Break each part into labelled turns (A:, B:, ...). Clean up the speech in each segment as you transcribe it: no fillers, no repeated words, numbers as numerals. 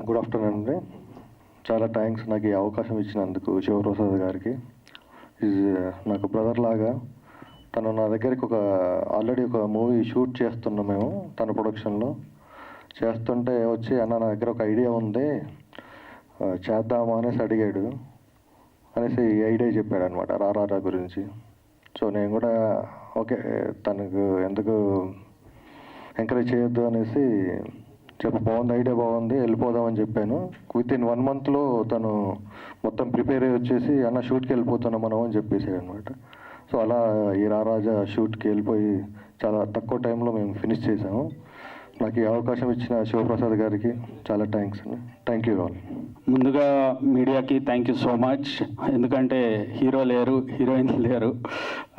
A: Good afternoon అండి. చాలా thanks నాకు ఈ అవకాశం ఇచ్చినందుకు శివప్రసాద్ గారికి. ఈజ్ నాకు బ్రదర్ లాగా. తను నా దగ్గరికి ఆల్రెడీ ఒక మూవీ షూట్ చేస్తున్నాం మేము తన ప్రొడక్షన్లో. చేస్తుంటే వచ్చి అన్న నా దగ్గర ఒక ఐడియా ఉంది చేద్దామా అనేసి అడిగాడు. అనేసి ఈ ఐడియా చెప్పాడు అనమాట రారా గురించి. సో నేను కూడా ఓకే తనకు ఎందుకు ఎంకరేజ్ చేయొద్దు అనేసి బాగుంది, ఐడియా బాగుంది, వెళ్ళిపోదామని చెప్పాను. విత్ ఇన్ 1 monthలో తను మొత్తం ప్రిపేర్ అయ్యి వచ్చేసి అన్న షూట్కి వెళ్ళిపోతున్నాం మనం అని చెప్పేసాడు అనమాట. సో అలా ఈ రారాజా షూట్కి వెళ్ళిపోయి చాలా తక్కువ టైంలో మేము ఫినిష్ చేసాము. నాకు ఈ అవకాశం ఇచ్చిన శివప్రసాద్ గారికి చాలా థ్యాంక్స్ అండి. Thank you all.
B: ముందుగా మీడియాకి థ్యాంక్ యూ సో మచ్. ఎందుకంటే హీరో లేరు, హీరోయిన్ లేరు,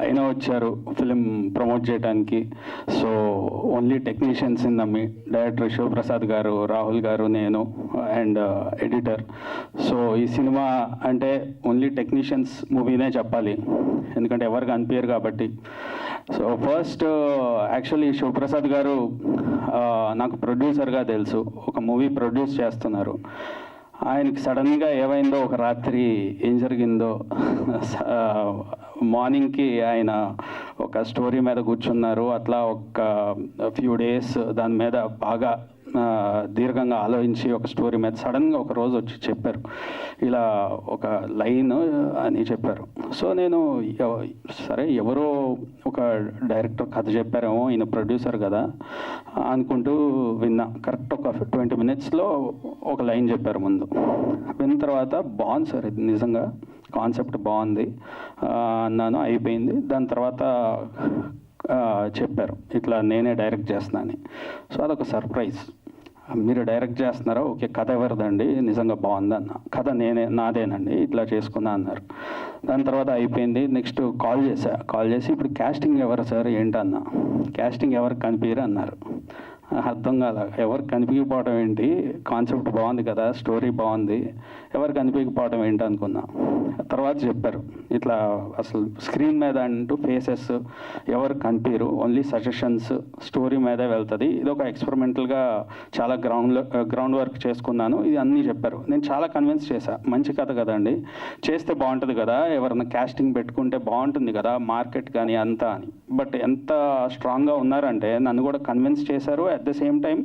B: అయినా వచ్చారు ఫిలిం ప్రమోట్ చేయడానికి. So only technicians in me director Shivaprasad గారు, రాహుల్ గారు, నేను అండ్ ఎడిటర్. సో ఈ సినిమా అంటే ఓన్లీ టెక్నీషియన్స్ మూవీనే చెప్పాలి, ఎందుకంటే ఎవరికి అనిపించరు కాబట్టి. సో ఫస్ట్ యాక్చువల్లీ శివప్రసాద్ గారు నాకు ప్రొడ్యూసర్గా తెలుసు, ఒక మూవీ ప్రొడ్యూస్ చేస్తున్నారు. ఆయనకి సడన్గా ఏమైందో ఒక రాత్రి ఏం జరిగిందో మార్నింగ్కి ఆయన ఒక స్టోరీ మీద కూర్చున్నారు. అట్లా ఒక ఫ్యూ డేస్ దాని మీద బాగా దీర్ఘంగా ఆలోచించి ఒక స్టోరీ మీద సడన్గా ఒక రోజు వచ్చి చెప్పారు, ఇలా ఒక లైన్ అని చెప్పారు. సో నేను సరే ఎవరో ఒక డైరెక్టర్ కథ చెప్పారేమో, ఈయన ప్రొడ్యూసర్ కదా అనుకుంటూ విన్నా. కరెక్ట్ ఒక 20 minutesలో ఒక లైన్ చెప్పారు ముందు. విన్న తర్వాత బాగుంది సార్, ఇది నిజంగా కాన్సెప్ట్ బాగుంది అన్నాను. అయిపోయింది. దాని తర్వాత చెప్పారు ఇట్లా నేనే డైరెక్ట్ చేస్తున్నాను. సో అదొక సర్ప్రైజ్. మీరు డైరెక్ట్ చేస్తున్నారా? ఓకే, కథ ఎవరిదండి? నిజంగా బాగుందన్న. కథ నాదేనండి, ఇట్లా చేసుకున్నా అన్నారు. దాని తర్వాత అయిపోయింది. నెక్స్ట్ కాల్ చేసి ఇప్పుడు క్యాస్టింగ్ ఎవరు సార్ ఏంటన్నా? క్యాస్టింగ్ ఎవరికి కనిపించరు అన్నారు. అర్థం కాల, ఎవరు కనిపించకపోవడం ఏంటి, కాన్సెప్ట్ బాగుంది కదా, స్టోరీ బాగుంది, ఎవరు కనిపించకపోవడం ఏంటి అనుకున్నా. తర్వాత చెప్పారు ఇట్లా అసలు స్క్రీన్ మీద అంటూ ఫేసెస్ ఎవరు కనిపించరు, ఓన్లీ సజెషన్స్, స్టోరీ మీదే వెళ్తుంది. ఇది ఒక ఎక్స్పెరిమెంటల్గా చాలా గ్రౌండ్ వర్క్ చేసుకున్నాను, ఇది అన్నీ చెప్పారు. నేను చాలా కన్విన్స్ చేశా, మంచి కథ కదండి, చేస్తే బాగుంటుంది కదా, ఎవరైనా క్యాస్టింగ్ పెట్టుకుంటే బాగుంటుంది కదా, మార్కెట్ కానీ అంతా అని. బట్ ఎంత స్ట్రాంగ్గా ఉన్నారంటే నన్ను కూడా కన్విన్స్ చేశారు. అట్ ద సేమ్ టైం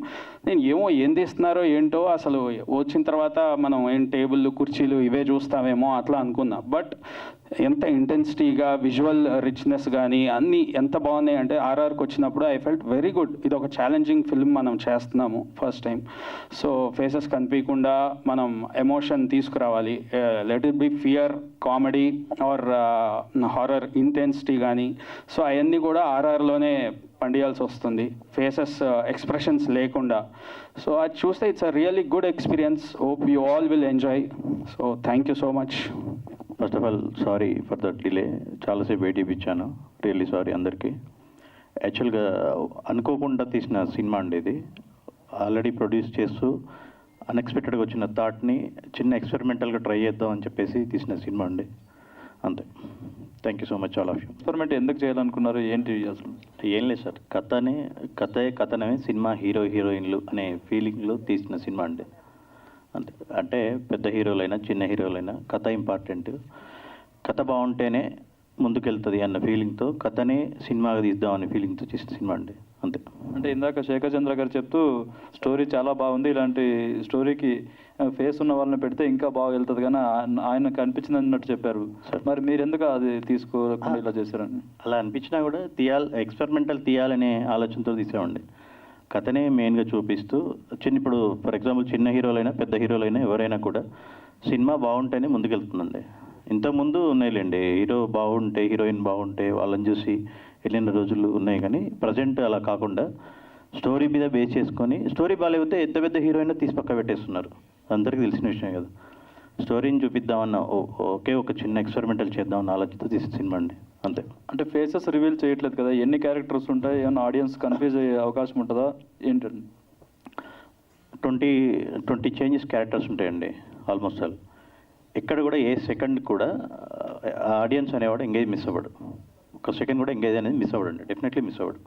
B: నేను ఏం తీస్తున్నారో ఏంటో, అసలు వచ్చిన తర్వాత మనం ఏం టేబుల్ కుర్చీలు ఇవే చూస్తామేమో అట్లా అనుకున్నా. బట్ ఎంత ఇంటెన్సిటీగా విజువల్ రిచ్నెస్ కానీ అన్నీ ఎంత బాగున్నాయి అంటే ఆర్ఆర్కి వచ్చినప్పుడు ఐ ఫెల్ట్ వెరీ గుడ్. ఇది ఒక ఛాలెంజింగ్ ఫిల్మ్ మనం చేస్తున్నాము ఫస్ట్ టైం. సో ఫేసెస్ కనిపించకుండా మనం ఎమోషన్ తీసుకురావాలి. Let it be fear, comedy or horror intensity కానీ. సో అవన్నీ కూడా ఆర్ఆర్లోనే పండియాల్సి వస్తుంది, ఫేసెస్ ఎక్స్ప్రెషన్స్ లేకుండా. సో అది చూస్తే it's a really good experience. Hope you all will enjoy. So thank you so much.
C: First of all sorry for the delay, చాలాసేపు wait ఇప్పించాను, really sorry అందరికీ. యాక్చువల్గా అనుకోకుండా తీసిన సినిమా అండి ఇది. ఆల్రెడీ ప్రొడ్యూస్ చేస్తూ అన్ఎక్స్పెక్టెడ్గా వచ్చిన థాట్ని చిన్న ఎక్స్పెరిమెంటల్గా ట్రై చేద్దాం అని చెప్పేసి తీసిన సినిమా అండి, అంతే. Thank you so much all of you.
D: Experiment ఎందుకు చేయాలనుకున్నారు, ఏంటి అసలు?
C: ఏం లేదు సార్, కథనమే సినిమా హీరోయిన్లు అనే ఫీలింగ్లో తీసిన సినిమా అండి, అంతే. అంటే పెద్ద హీరోలైనా చిన్న హీరోలైనా కథ ఇంపార్టెంట్, కథ బాగుంటేనే ముందుకెళ్తుంది అన్న ఫీలింగ్తో కథనే సినిమాగా తీద్దాం అనే ఫీలింగ్తో చేసిన సినిమా అండి, అంతే.
D: అంటే ఇందాక శేఖర్ చంద్ర గారు చెప్తూ స్టోరీ చాలా బాగుంది, ఇలాంటి స్టోరీకి ఫేస్ ఉన్న వాళ్ళని పెడితే ఇంకా బాగా వెళ్తుంది కానీ ఆయన కనిపించింది అన్నట్టు చెప్పారు. మరి మీరు ఎందుకు అది తీసుకోకుండా ఇలా చేశారని?
C: అలా అనిపించినా కూడా ఎక్స్పెరిమెంటల్ తీయాలనే ఆలోచనతో తీసామండి. కథనే మెయిన్గా చూపిస్తూ ఇప్పుడు ఫర్ ఎగ్జాంపుల్ చిన్న హీరోలైనా పెద్ద హీరోలైనా ఎవరైనా కూడా సినిమా బాగుంటేనే ముందుకెళ్తుందండి. ఇంతకుముందు ఉన్నాయిలేండి, హీరో బాగుంటే హీరోయిన్ బాగుంటే వాళ్ళని చూసి వెళ్ళిన రోజులు ఉన్నాయి, కానీ ప్రజెంట్ అలా కాకుండా స్టోరీ మీద బేస్ చేసుకొని స్టోరీ బాగాలేకపోతే ఎంత పెద్ద హీరోయిన్ తీసి పక్క పెట్టేస్తున్నారు, అందరికీ తెలిసిన విషయం కదా. స్టోరీని చూపిద్దామన్న ఒకే ఒక చిన్న ఎక్స్పెరిమెంటల్ చేద్దామన్న ఆలోచనతో తీసిన సినిమా అండి, అంతే.
D: అంటే ఫేసెస్ రివీల్ చేయట్లేదు కదా, ఎన్ని క్యారెక్టర్స్ ఉంటాయి, ఏమన్నా ఆడియన్స్ కన్ఫ్యూజ్ అయ్యే అవకాశం ఉంటుందా ఏంటండి?
C: 20 చేంజెస్ క్యారెక్టర్స్ ఉంటాయండి ఆల్మోస్ట్ ఆల్. ఎక్కడ కూడా ఏ సెకండ్ కూడా ఆడియన్స్ అనేవాడు ఎంగేజ్ మిస్ అవ్వడు, ఒక సెకండ్ కూడా ఎంగేజ్ అనేది మిస్ అవ్వడండి, డెఫినెట్లీ మిస్ అవ్వడు.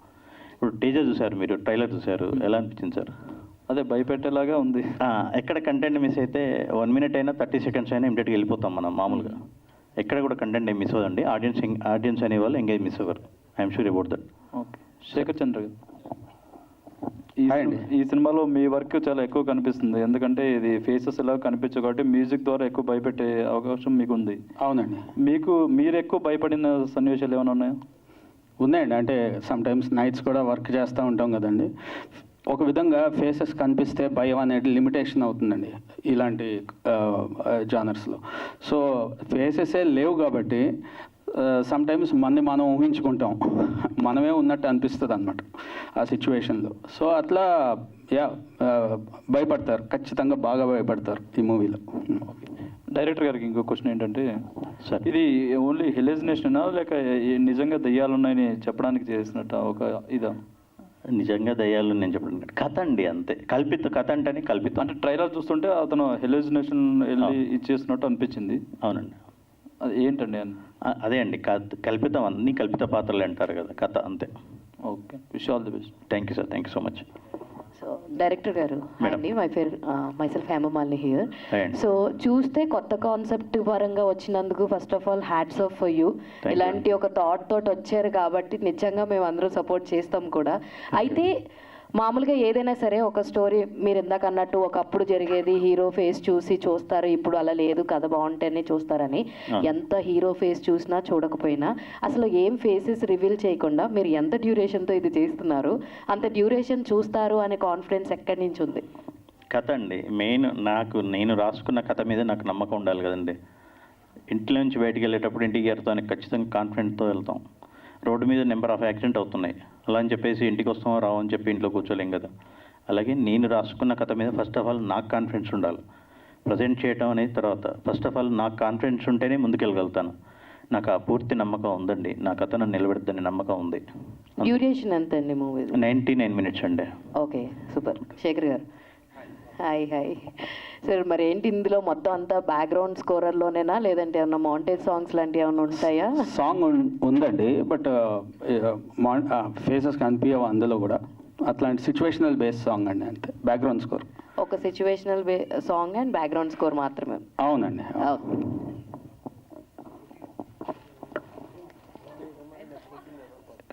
C: ఇప్పుడు టీజర్ చూసారు, మీరు ట్రైలర్ చూసారు, ఎలా అనిపించింది సార్?
D: అదే భయపెట్టేలాగా ఉంది.
C: ఎక్కడ కంటెంట్ మిస్ అయితే 1 minute అయినా 30 seconds అయినా ఇమీడియట్గా వెళ్ళిపోతాం మనం మామూలుగా. ఎక్కడ కూడా కంటెంట్ ఏం మిస్ అవ్వదండి. ఆడియన్స్ అనేవాళ్ళు ఎంగేజ్ మిస్ అవ్వరు. I'm sure about that.
D: Okay, Shekhar Chandra గారు,
B: హాయ్ అండి.
D: ఈ సినిమాలో మీ వర్క్ చాలా ఎక్కువ కనిపిస్తుంది, ఎందుకంటే ఇది ఫేసెస్ ఎలా కనిపించవు కాబట్టి మ్యూజిక్ ద్వారా ఎక్కువ భయపెట్టే అవకాశం మీకు ఉంది.
B: అవునండి,
D: మీరు ఎక్కువ భయపడిన సన్నివేశాలు ఏమైనా ఉన్నాయా?
B: ఉన్నాయండి. అంటే సమ్ టైమ్స్ నైట్స్ కూడా వర్క్ చేస్తూ ఉంటాం కదండి. ఒక విధంగా ఫేసెస్ కనిపిస్తే భయం అనేది లిమిటేషన్ అవుతుందండి ఇలాంటి జానర్స్లో. సో ఫేసెసే లేవు కాబట్టి సమ్ టైమ్స్ మనం ఊహించుకుంటాం, మనమే ఉన్నట్టు అనిపిస్తుంది అనమాట ఆ సిచ్యువేషన్లో. సో అట్లా భయపడతారు, ఖచ్చితంగా బాగా భయపడతారు ఈ మూవీలో.
D: డైరెక్టర్ గారికి ఇంకో క్వశ్చన్ ఏంటంటే,
C: సార్,
D: ఇది ఓన్లీ హెలిజినేషనా లేక నిజంగా దయ్యాలు ఉన్నాయని చెప్పడానికి చేసినట్ట ఒక ఇదా?
C: నిజంగా దయ్యాలు నేను చెప్పడం కథ అండి, అంతే. కథ అంటేనే కల్పితం.
D: అంటే ట్రైలర్ చూస్తుంటే అతను హెలిజినేషన్ వెళ్ళి ఇచ్చేసినట్టు అనిపించింది.
C: అవునండి.
D: అది ఏంటండి అని?
C: అదే అండి, కల్పితం. అన్ని కల్పిత పాత్రలు అంటారు కదా, కథ అంతే.
D: Okay, wish all the best.
C: Thank you sir, thank you so much.
E: So director గారు అండి, మైసెల్ఫ్ హేమమాలిని హియర్.
C: Hi అండి.
E: సో చూస్తే కొత్త కాన్సెప్ట్ పరంగా వచ్చినందుకు first of all hats off for you.
C: you.
E: ఇలాంటి ఒక థాట్ తోటి వచ్చారు కాబట్టి నిజంగా మేము అందరూ సపోర్ట్ చేస్తాం కూడా. అయితే మామూలుగా ఏదైనా సరే ఒక స్టోరీ మీరు ఇందాక అన్నట్టు ఒకప్పుడు జరిగేది హీరో ఫేస్ చూసి చూస్తారు, ఇప్పుడు అలా లేదు, కథ బాగుంటేనే చూస్తారని. ఎంత హీరో ఫేస్ చూసినా చూడకపోయినా అసలు ఏం ఫేసెస్ రివీల్ చేయకుండా మీరు ఎంత డ్యూరేషన్తో ఇది చేస్తున్నారు, అంత డ్యూరేషన్ చూస్తారు అనే కాన్ఫిడెన్స్ ఎక్కడి నుంచి ఉంది?
C: కథ అండి మెయిన్. నేను రాసుకున్న కథ మీద నాకు నమ్మకం ఉండాలి కదండి. ఇంట్లో నుంచి బయటికి వెళ్ళేటప్పుడు ఇంటికి వెళ్తానికి ఖచ్చితంగా కాన్ఫిడెంట్తో వెళ్తాం. రోడ్డు మీద నెంబర్ ఆఫ్ యాక్సిడెంట్ అవుతున్నాయి, అలా అని చెప్పేసి ఇంటికి వస్తామో రావు అని చెప్పి ఇంట్లో కూర్చోలేం కదా. అలాగే నేను రాసుకున్న కథ మీద ఫస్ట్ ఆఫ్ ఆల్ నాకు కాన్ఫిడెన్స్ ఉండాలి. ప్రజెంట్ చేయడం అనేది తర్వాత. ఫస్ట్ ఆఫ్ ఆల్ నాకు కాన్ఫిడెన్స్ ఉంటేనే ముందుకెళ్ళగలుగుతాను. నాకు ఆ పూర్తి నమ్మకం ఉందండి. నా కథ నన్ను నిలబెడతాని నమ్మకం ఉంది.
E: డ్యూరేషన్ ఎంత అండి మూవీ?
C: 99 minutes అండి.
E: Okay, super. శేఖర్ గారు, హాయ్ హాయ్ సార్. మరి ఏంటి ఇందులో మొత్తం అంతా బ్యాక్గ్రౌండ్ స్కోరర్లోనేనా లేదంటే ఏమన్నా మౌంటేజ్ సాంగ్స్ లాంటివి ఏమైనా ఉంటాయా?
B: సాంగ్ ఉందండి, బట్ ఫేసెస్ కనిపించవు అందులో కూడా. అట్లాంటి సిచ్యువేషనల్ బేస్ సాంగ్ అండి, అంతే. బ్యాక్గ్రౌండ్ స్కోర్
E: ఒక situational song and background score మాత్రమే.
B: అవునండి.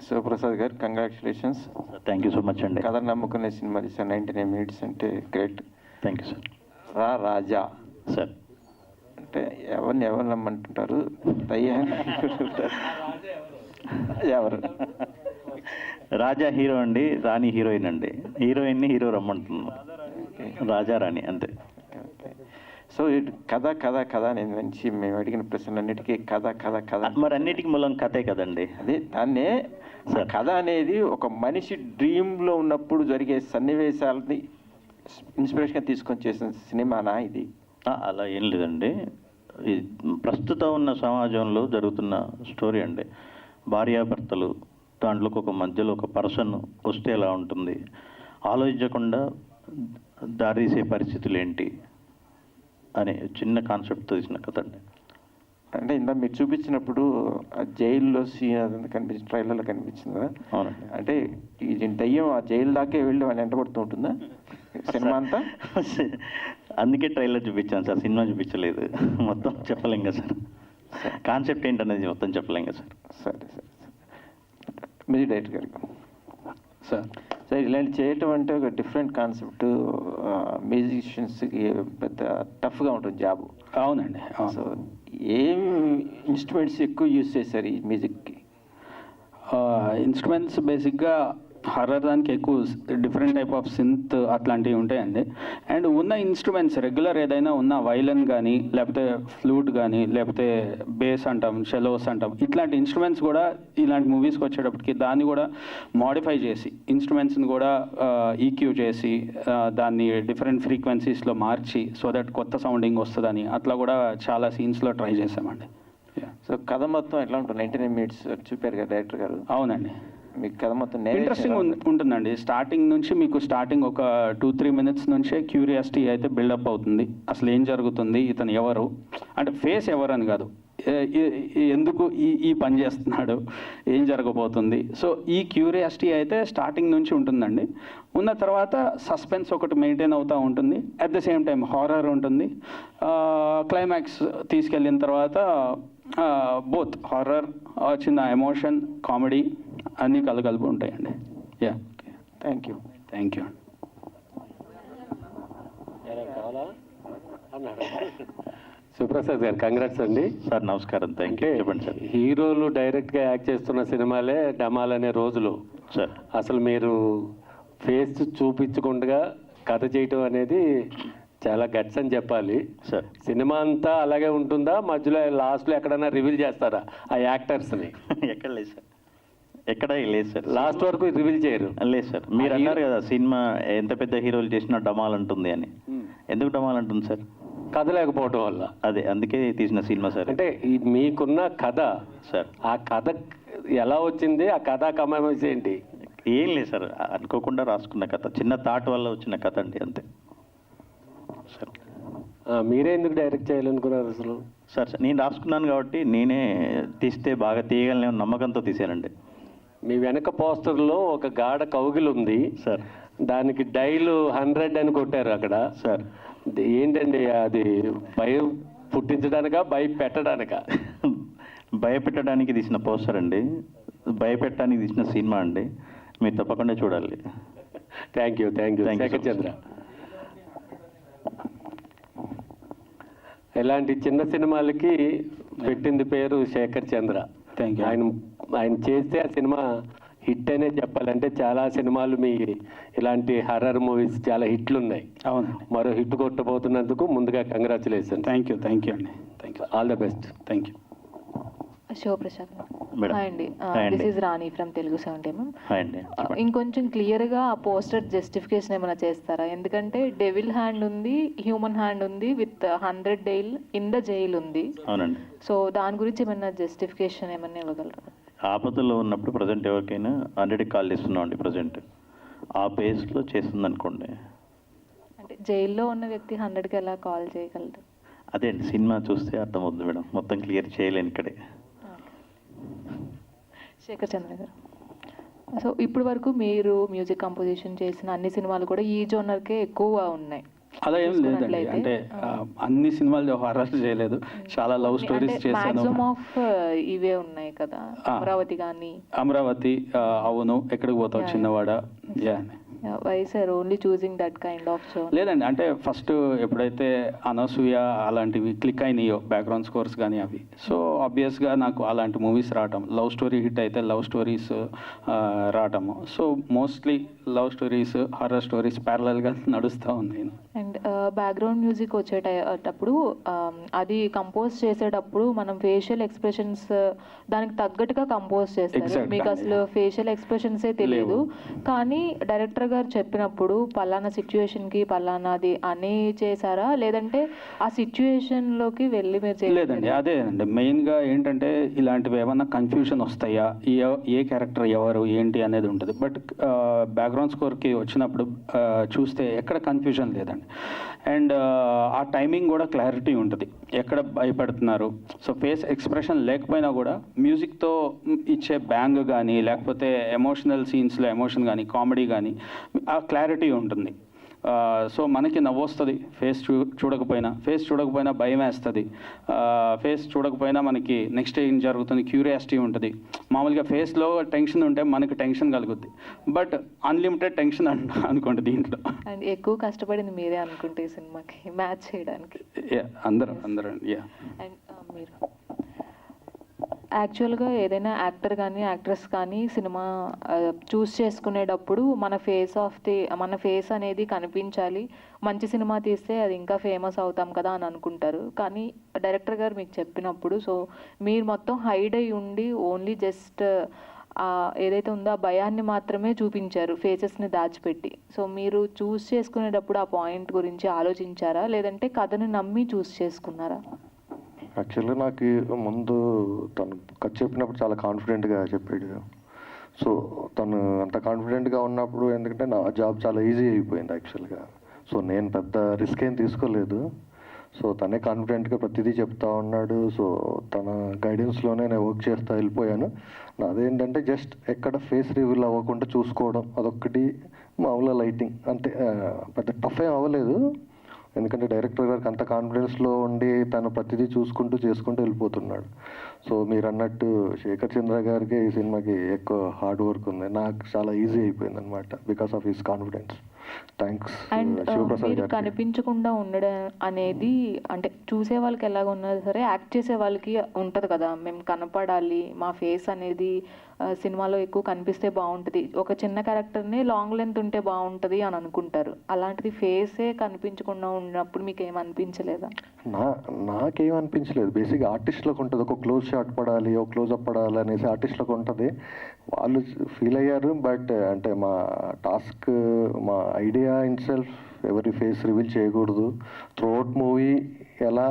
F: శివప్రసాద్ గారు, congratulations.
C: Thank you so much అండి.
F: కథ నమ్ముకునే సినిమా తీసారు. 99 minutes అంటే great.
C: Thank you sir.
F: Raja
C: sir,
F: అంటే ఎవరు నమ్మంటుంటారు? ఎవరు?
C: రాజా హీరో అండి, రాణి హీరోయిన్ అండి. హీరోయిన్ని హీరో రమ్మంటున్నాం, రాజా రాణి అంతే.
F: సో కథ కథ కథ నేను మంచి మేము అడిగిన ప్రశ్నలన్నిటికీ కథ కథ కథ.
C: మరి అన్నిటికీ మూలం కథే కదండి.
F: అదే దాన్నే కథ అనేది ఒక మనిషి డ్రీమ్లో ఉన్నప్పుడు జరిగే సన్నివేశాలని ఇన్స్పిరేషన్గా తీసుకొని చేసిన సినిమానా ఇది?
C: అలా ఏం లేదండి. ప్రస్తుతం ఉన్న సమాజంలో జరుగుతున్న స్టోరీ అండి. భార్యాభర్తలు, దాంట్లోకి ఒక మధ్యలో ఒక పర్సన్ వస్తే ఎలా ఉంటుంది, ఆలోచించకుండా దారిసే పరిస్థితులు ఏంటి అనే చిన్న కాన్సెప్ట్తో తీసిన కథ అండి.
F: అంటే ఇందా మీరు చూపించినప్పుడు ఆ జైల్లో సీన్ అదంతా కనిపించింది, ట్రైలర్లో కనిపించింది కదా.
C: అవునండి.
F: అంటే ఈ దయ్యం ఆ జైలు దాకే వెళ్ళి వాళ్ళు ఎంట కొడుతూ ఉంటుందా సినిమా అంతా?
C: అందుకే ట్రైలర్ చూపించాను సార్, సినిమా చూపించలేదు. మొత్తం చెప్పలేం కదా సార్, కాన్సెప్ట్ ఏంటనేది మొత్తం చెప్పలేం కదా సార్.
F: సరే సరే మీరు డైరెక్టర్ గారికి
B: సార్.
F: సార్, ఇలాంటి చేయటం అంటే ఒక డిఫరెంట్ కాన్సెప్ట్. మ్యూజిషియన్స్కి పెద్ద టఫ్గా ఉంటుంది జాబు.
B: అవునండి.
F: సో ఏం ఇన్స్ట్రుమెంట్స్ ఎక్కువ యూజ్ చేశారు ఈ మ్యూజిక్కి?
B: ఇన్స్ట్రుమెంట్స్ బేసిక్గా హర్రర్ దానికి ఎక్కువ డిఫరెంట్ టైప్ ఆఫ్ సింత్ అట్లాంటివి ఉంటాయండి. అండ్ ఉన్న ఇన్స్ట్రుమెంట్స్ రెగ్యులర్ ఏదైనా ఉన్న వైలన్ కానీ లేకపోతే ఫ్లూట్ కానీ లేకపోతే బేస్ అంటాం, షెలోస్ అంటాం, ఇట్లాంటి ఇన్స్ట్రుమెంట్స్ కూడా ఇలాంటి మూవీస్కి వచ్చేటప్పటికి దాన్ని కూడా మోడిఫై చేసి ఇన్స్ట్రుమెంట్స్ని కూడా ఈక్యూ చేసి దాన్ని డిఫరెంట్ ఫ్రీక్వెన్సీస్లో మార్చి సో దట్ కొత్త సౌండింగ్ వస్తుందని అట్లా కూడా చాలా సీన్స్లో ట్రై చేసామండి.
F: సో కథ మొత్తం ఎట్లా ఉంటుంది? 99 minutes చూపారు కదా డైరెక్టర్ గారు.
B: అవునండి.
F: మీకు కథ మొత్తం
B: ఇంట్రెస్టింగ్ ఉంటుందండి. స్టార్టింగ్ నుంచి మీకు స్టార్టింగ్ ఒక 2-3 minutes నుంచే క్యూరియాసిటీ అయితే బిల్డప్ అవుతుంది. అసలు ఏం జరుగుతుంది, ఇతను ఎవరు, అంటే ఫేస్ ఎవరు అని కాదు, ఎందుకు ఈ పని చేస్తున్నాడు, ఏం జరగబోతుంది. సో ఈ క్యూరియాసిటీ అయితే స్టార్టింగ్ నుంచి ఉంటుందండి. ఉన్న తర్వాత సస్పెన్స్ ఒకటి మెయింటైన్ అవుతూ ఉంటుంది, at the same time horror ఉంటుంది. క్లైమాక్స్ తీసుకెళ్ళిన తర్వాత బోత్ హారర్, చిన్న ఎమోషన్, కామెడీ అన్నీ కలగలుపు ఉంటాయండి. Yeah,
F: thank you.
B: Thank you.
G: Suprasad గారు, కంగ్రాట్స్ అండి.
C: సార్ నమస్కారం. Thank you. చెప్పండి సార్.
G: హీరోలు డైరెక్ట్గా యాక్ట్ చేస్తున్న సినిమాలే డమాల్ అనే రోజులు.
C: సార్
G: అసలు మీరు ఫేస్ చూపించకుండా కథ చేయటం అనేది చాలా గట్స్ అని చెప్పాలి.
C: సార్
G: సినిమా అంతా అలాగే ఉంటుందా, మధ్యలో లాస్ట్లో ఎక్కడైనా రివీల్ చేస్తారా ఆ యాక్టర్స్ని?
C: ఎక్కడ లేదు సార్, ఎక్కడ లేదు సార్.
G: లాస్ట్ వరకు రివీల్ చేయరు.
C: లేదు సార్. మీరు అన్నారు కదా సినిమా ఎంత పెద్ద హీరోలు చేసినా డమాల్ అంటుంది అని. ఎందుకు డమాల్ అంటుంది సార్?
G: కథ లేకపోవటం వల్ల.
C: అదే అందుకే తీసిన సినిమా సార్.
G: అంటే మీకున్న కథ
C: సార్
G: ఆ కథ ఎలా వచ్చింది, ఆ కథ కమామేసి ఏంటి?
C: ఏం లేదు సార్, అనుకోకుండా రాసుకున్న కథ, చిన్న థాట్ వల్ల వచ్చిన కథ అండి, అంతే సార్.
G: మీరే ఎందుకు డైరెక్ట్ చేయాలనుకున్నారు అసలు?
C: సార్ నేను రాసుకున్నాను కాబట్టి నేనే తీస్తే బాగా తీయగలనే నమ్మకంతో తీసానండి.
G: మీ వెనక పోస్టర్లో ఒక గాఢ కౌగిలి ఉంది
C: సార్.
G: దానికి డైలు 100 అని కొట్టారు అక్కడ.
C: సార్
G: ఏంటండి అది? భయం పుట్టించడానికా, భయపెట్టడానికా?
C: భయపెట్టడానికి తీసిన పోస్టర్ అండి, భయపెట్టడానికి తీసిన సినిమా అండి. మీరు తప్పకుండా చూడాలి.
G: Thank you. శేఖర్ చంద్ర, ఇలాంటి చిన్న సినిమాలకి పెట్టింది పేరు శేఖర్ చంద్ర.
B: Thank you.
G: ఆయన చేస్తే ఆ సినిమా హిట్ అనే చెప్పాలంటే చాలా సినిమాలు మీ ఇలాంటి హర్రర్ మూవీస్ చాలా హిట్లు ఉన్నాయి.
B: అవును,
G: మరో హిట్ కొట్టబోతున్నందుకు ముందుగా కంగ్రాచులేషన్.
B: థ్యాంక్ యూ అండి. Thank you.
G: All the best.
B: Thank you.
E: Shivaprasad
C: madam.
E: Hi అండి,
C: హాయ్ అండి.
E: This is Rani from Telugu 70mm.
C: Hi అండి.
E: ఇంకొంచెం క్లియర్గా ఆ పోస్టర్ జస్టిఫికేషన్ ఏమైనా చేస్తారా? ఎందుకంటే డెవిల్ హ్యాండ్ ఉంది, హ్యూమన్ హ్యాండ్ ఉంది, with 100 days in the jail ఉంది.
C: అవునండి.
E: సో దాని గురించి ఏమైనా జస్టిఫికేషన్ ఏమైనా ఇవ్వగలరా?
C: ఆపదలో ఉన్నప్పుడు ప్రజెంట్ ఎవరికైనా 100కి కాల్ చేస్తున్నాం అండి. ప్రజెంట్ ఆ బేస్లో చేస్తుంది అనుకోండి.
E: అంటే జైల్లో ఉన్న వ్యక్తి 100కి ఎలా కాల్ చేయగలరు?
C: అదే అండి, సినిమా చూస్తే అర్థమవుతుంది మేడం, మొత్తం క్లియర్ చేయలేను ఇక్కడే.
E: శేఖర్ చంద్ర గారు, సో ఇప్పటి వరకు మీరు మ్యూజిక్ కంపోజిషన్ చేసిన అన్ని సినిమాలు కూడా ఈ జోనర్కే ఎక్కువ ఉన్నాయి.
B: అలా ఏం లేదండి, అంటే అన్ని సినిమాలు హారర్ చేయలేదు, చాలా లవ్ స్టోరీస్ చేశాను.
E: మాక్సిమం ఆఫ్ ఇవే ఉన్నాయి కదా, అమరావతి కానీ.
B: అమరావతి, అవును, ఎక్కడికి పోతావు చిన్నవాడ.
E: Why sir only choosing that kind of zone?
B: లేదండి, అంటే ఫస్ట్ ఎప్పుడైతే అనసూయ అలాంటివి క్లిక్ అయినాయో, బ్యాక్గ్రౌండ్ స్కోర్స్ కానీ అవి, సో ఆబ్వియస్గా నాకు అలాంటి మూవీస్ రావటం, లవ్ స్టోరీ హిట్ అయితే లవ్ స్టోరీస్ రావటము, so mostly love stories, horror stories ప్యారలల్గా నడుస్తూ ఉన్నాయి.
E: అండ్ బ్యాక్గ్రౌండ్ మ్యూజిక్ వచ్చేటప్పుడు అది కంపోజ్ చేసేటప్పుడు మనం ఫేషియల్ ఎక్స్ప్రెషన్స్ దానికి తగ్గట్టుగా కంపోజ్ చేస్తారు. మీకు అసలు ఫేషియల్ ఎక్స్ప్రెషన్సే తెలియదు, కానీ డైరెక్టర్ గారు చెప్పినప్పుడు పలానా సిచ్యువేషన్కి పలానాది అని చేశారా, లేదంటే ఆ సిచ్యువేషన్లోకి వెళ్ళి మీరు?
B: లేదండి, అదేనండి మెయిన్గా ఏంటంటే ఇలాంటివి ఏమన్నా కన్ఫ్యూషన్ వస్తాయా, ఏ క్యారెక్టర్ ఎవరు ఏంటి అనేది ఉంటుంది. బట్ బ్యాక్గ్రౌండ్ స్కోర్కి వచ్చినప్పుడు చూస్తే ఎక్కడ కన్ఫ్యూజన్ లేదండి. అండ్ ఆ టైమింగ్ కూడా క్లారిటీ ఉంటుంది, ఎక్కడ భయపడుతున్నారు. సో ఫేస్ ఎక్స్ప్రెషన్ లేకపోయినా కూడా మ్యూజిక్తో ఇచ్చే బ్యాంగ్ కానీ, లేకపోతే ఎమోషనల్ సీన్స్లో ఎమోషన్ కానీ, కామెడీ కానీ ఆ క్లారిటీ ఉంటుంది. సో మనకి నవ్వొస్తుంది ఫేస్ చూడకపోయినా భయం వేస్తుంది, ఫేస్ చూడకపోయినా మనకి నెక్స్ట్ ఏం జరుగుతుంది క్యూరియాసిటీ ఉంటుంది. మామూలుగా ఫేస్లో టెన్షన్ ఉంటే మనకి టెన్షన్ కలుగుద్ది, బట్ అన్లిమిటెడ్ టెన్షన్ అనుకోండి దీంట్లో.
E: అండ్ ఎక్కువ కష్టపడింది మీరే అనుకుంటే ఈ సినిమాకి మ్యాచ్ చేయడానికి?
B: అందరూ అండ్
E: మీరు యాక్చువల్గా ఏదైనా యాక్టర్ కానీ యాక్ట్రెస్ కానీ సినిమా చూస్ చేసుకునేటప్పుడు మన ఫేస్ అనేది కనిపించాలి, మంచి సినిమా తీస్తే అది ఇంకా ఫేమస్ అవుతాం కదా అని అనుకుంటారు. కానీ డైరెక్టర్ గారు మీకు చెప్పినప్పుడు, సో మీరు మొత్తం హైడ్ అయి ఉండి ఓన్లీ జస్ట్ ఏదైతే ఉందో ఆ భయాన్ని మాత్రమే చూపించారు, ఫేసెస్ని దాచిపెట్టి. సో మీరు చూస్ చేసుకునేటప్పుడు ఆ పాయింట్ గురించి ఆలోచించారా, లేదంటే కథను నమ్మి చూస్ చేసుకున్నారా?
A: యాక్చువల్గా నాకు ముందు తను కథ చెప్పినప్పుడు చాలా కాన్ఫిడెంట్గా చెప్పాడు. సో తను అంత కాన్ఫిడెంట్గా ఉన్నప్పుడు, ఎందుకంటే నా జాబ్ చాలా ఈజీ అయిపోయింది యాక్చువల్గా. సో నేను పెద్ద రిస్క్ ఏం తీసుకోలేదు. సో తనే కాన్ఫిడెంట్గా ప్రతిదీ చెప్తా ఉన్నాడు. సో తన గైడెన్స్లోనే నేను వర్క్ చేస్తూ వెళ్ళిపోయాను. అదేంటంటే జస్ట్ ఎక్కడ ఫేస్ రివీల్ అవ్వకుండా చూసుకోవడం, అదొక్కటి మామూలుగా లైటింగ్ అంటే పెద్ద టఫ్ ఏం అవ్వలేదు. ఎందుకంటే డైరెక్టర్ గారికి అంత కాన్ఫిడెన్స్లో ఉండి తను ప్రతిదీ చూసుకుంటూ చేసుకుంటూ వెళ్ళిపోతున్నాడు. సో మీరు అన్నట్టు శేఖర్ చంద్ర గారికి ఈ సినిమాకి ఎక్కువ హార్డ్ వర్క్ ఉంది. నాకు చాలా ఈజీ అయిపోయింది అనమాట because of his confidence. Thanks
H: and
A: Shivaprasad
H: మీరు
A: గారికి.
H: కనిపించకుండా ఉండడం అనేది అంటే చూసే వాళ్ళకి ఎలాగ ఉన్నది సరే యాక్ట్ చేసే వాళ్ళకి ఉంటుంది కదా, మేము కనపడాలి, మా ఫేస్ అనేది సినిమాలో ఎక్కువ కనిపిస్తే బాగుంటుంది, ఒక చిన్న క్యారెక్టర్ని లాంగ్ లెంత్ ఉంటే బాగుంటుంది అని అనుకుంటారు. అలాంటిది ఫేసే కనిపించకుండా ఉన్నప్పుడు మీకు ఏమనిపించలేదా?
A: నాకేమనిపించలేదు. బేసిక్గా ఆర్టిస్ట్లకు ఉంటుంది, ఒక క్లోజ్ షాట్ పడాలి, ఒక క్లోజ్అప్ పడాలి అనేసి ఆర్టిస్ట్లకు ఉంటుంది. వాళ్ళు ఫీల్ అయ్యారు. బట్ అంటే మా టాస్క్, మా ఐడియా ఇన్ సెల్ఫ్ ఎవరి ఫేస్ రివీల్ చేయకూడదు, త్రూఅవుట్ మూవీ ఎలా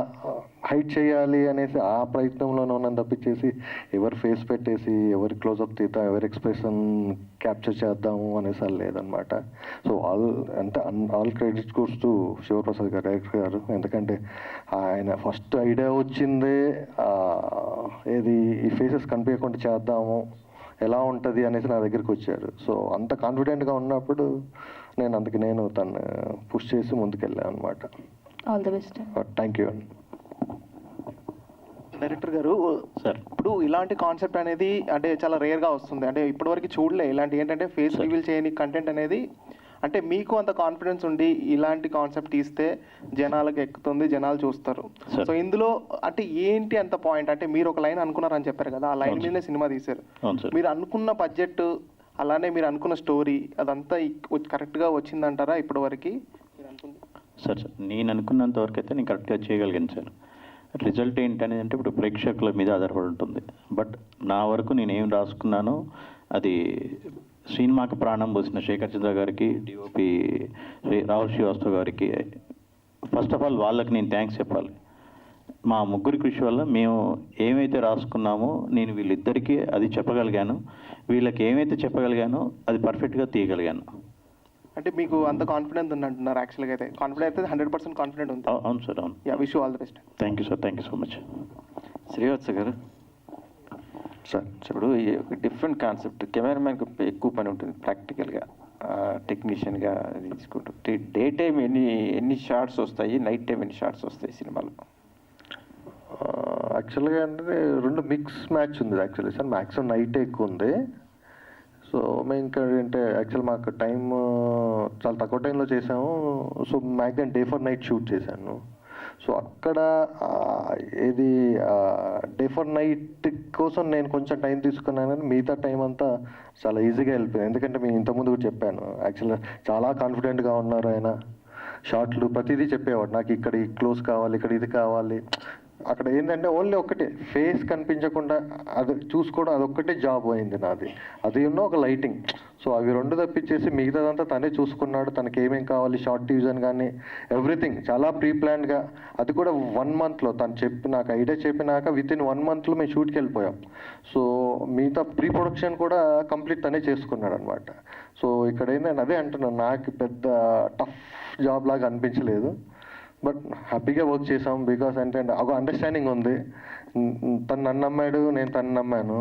A: హైట్ చేయాలి అనేసి ఆ ప్రయత్నంలోనే ఉన్నాను తప్పించేసి ఎవరి ఫేస్ పెట్టేసి ఎవరి క్లోజ్అప్ తీద్దాం, ఎవరి ఎక్స్ప్రెషన్ క్యాప్చర్ చేద్దాము అనేసి అది లేదనమాట. So all credit goes to Shivaprasad గారు, డైరెక్టర్ గారు. ఎందుకంటే ఆయన ఫస్ట్ ఐడియా వచ్చిందే ఏది ఈ ఫేసెస్ కనిపించకుండా చేద్దాము, ఎలా ఉంటుంది అనేసి నా దగ్గరికి వచ్చారు. సో అంత కాన్ఫిడెంట్గా ఉన్నప్పుడు నేను తను పుష్ చేసి ముందుకెళ్ళాను అనమాట.
H: All the best.
A: Thank you అండి.
I: డైరెక్టర్ గారు,
C: సార్
I: ఇప్పుడు ఇలాంటి కాన్సెప్ట్ అనేది అంటే చాలా రేర్గా వస్తుంది. అంటే ఇప్పటివరకు చూడలే ఇలాంటి ఏంటంటే ఫేస్ రివీల్ చేయని కంటెంట్ అనేది. అంటే మీకు అంత కాన్ఫిడెన్స్ ఉండి ఇలాంటి కాన్సెప్ట్ తీస్తే జనాలకు ఎక్కుతుంది, జనాలు చూస్తారు. సో ఇందులో అంటే ఏంటి అంత పాయింట్? అంటే మీరు ఒక లైన్ అనుకున్నారని చెప్పారు కదా, ఆ లైన్ మీదనే సినిమా తీశారు. మీరు అనుకున్న బడ్జెట్ అలానే మీరు అనుకున్న స్టోరీ అదంతా కరెక్ట్గా వచ్చిందంటారా ఇప్పటివరకు?
C: సార్ నేను అనుకున్నంత వరకు అయితే నేను కరెక్ట్గా చేయగలిగాను సార్. రిజల్ట్ ఏంటనేది అంటే ఇప్పుడు ప్రేక్షకుల మీద ఆధారపడి ఉంటుంది. బట్ నా వరకు నేను ఏం రాసుకున్నానో అది సినిమాకి ప్రాణం పోసిన శేఖర్ చంద్ర గారికి, డిఓపి రాహుల్ శ్రీవాస్తవ్ గారికి ఫస్ట్ ఆఫ్ ఆల్ వాళ్ళకి నేను థ్యాంక్స్ చెప్పాలి. మా ముగ్గురి కృషి వల్ల మేము ఏమైతే రాసుకున్నామో నేను వీళ్ళిద్దరికీ అది చెప్పగలిగాను, వీళ్ళకి ఏమైతే చెప్పగలిగానో అది పర్ఫెక్ట్గా తీయగలిగాను.
I: అంటే మీకు అంత కాన్ఫిడెన్స్ ఉందంటున్నారు? యాక్చువల్గా అయితే కాన్ఫిడెన్స్ అయితే 100% కాన్ఫిడెంట్ ఉంది.
C: అవును సార్, అవును.
I: Yeah, wish you all the best.
C: Thank you sir, thank you so much.
F: Srivatsa గారు
A: సార్
F: ఇప్పుడు డిఫరెంట్ కాన్సెప్ట్, కెమెరామ్యాన్కి ఎక్కువ పని ఉంటుంది ప్రాక్టికల్గా, టెక్నీషియన్గా తీసుకుంటూ. డే టైం ఎన్ని షార్ట్స్ వస్తాయి, నైట్ టైం ఎన్ని షార్ట్స్ వస్తాయి సినిమాలో?
A: యాక్చువల్గా అంటే రెండు మిక్స్ మ్యాచ్ ఉంది యాక్చువల్లీ సార్. మ్యాక్సిమం నైట్ ఎక్కువ ఉంది. సో మేము ఇంకా అంటే యాక్చువల్ మాకు టైం చాలా తక్కువ టైంలో చేసాము. So maximum day for night shoot చేశాను. సో అక్కడ ఏది డే ఫర్ నైట్ కోసం నేను కొంచెం టైం తీసుకున్నాను, కానీ మిగతా టైం అంతా చాలా ఈజీగా వెళ్ళిపోయింది. ఎందుకంటే మేము ఇంతకుముందు కూడా చెప్పాను, యాక్చువల్గా చాలా కాన్ఫిడెంట్గా ఉన్నారు ఆయన. షార్ట్లు ప్రతిదీ చెప్పేవాడు, నాకు ఇక్కడ ఈ క్లోజ్ కావాలి, ఇక్కడ ఇది కావాలి. అక్కడ ఏంటంటే ఓన్లీ ఒక్కటే ఫేస్ కనిపించకుండా అది చూసుకోవడం, అదొక్కటే జాబ్ అయింది నాది. అది ఉన్న ఒక లైటింగ్. సో అవి రెండు తప్పించేసి మిగతాదంతా తనే చూసుకున్నాడు. తనకి ఏమేం కావాలి, షార్ట్ డివిజన్ కానీ ఎవ్రీథింగ్ చాలా ప్రీ ప్లాన్డ్గా. అది కూడా 1 monthలో తను నాకు ఐడియా చెప్పినాక వితిన్ 1 monthలో మేము షూట్కి వెళ్ళిపోయాం. సో మిగతా ప్రీ ప్రొడక్షన్ కూడా కంప్లీట్ తనే చేసుకున్నాడు అనమాట. సో ఇక్కడ ఏంటంటే అదే అంటున్నాను, నాకు పెద్ద టఫ్ జాబ్ లాగా అనిపించలేదు. బట్ హ్యాపీగా వర్క్ చేసాం. బికాస్ అంటే ఒక అండర్స్టాండింగ్ ఉంది. తను నన్ను నమ్మాడు, నేను తను నమ్మాను.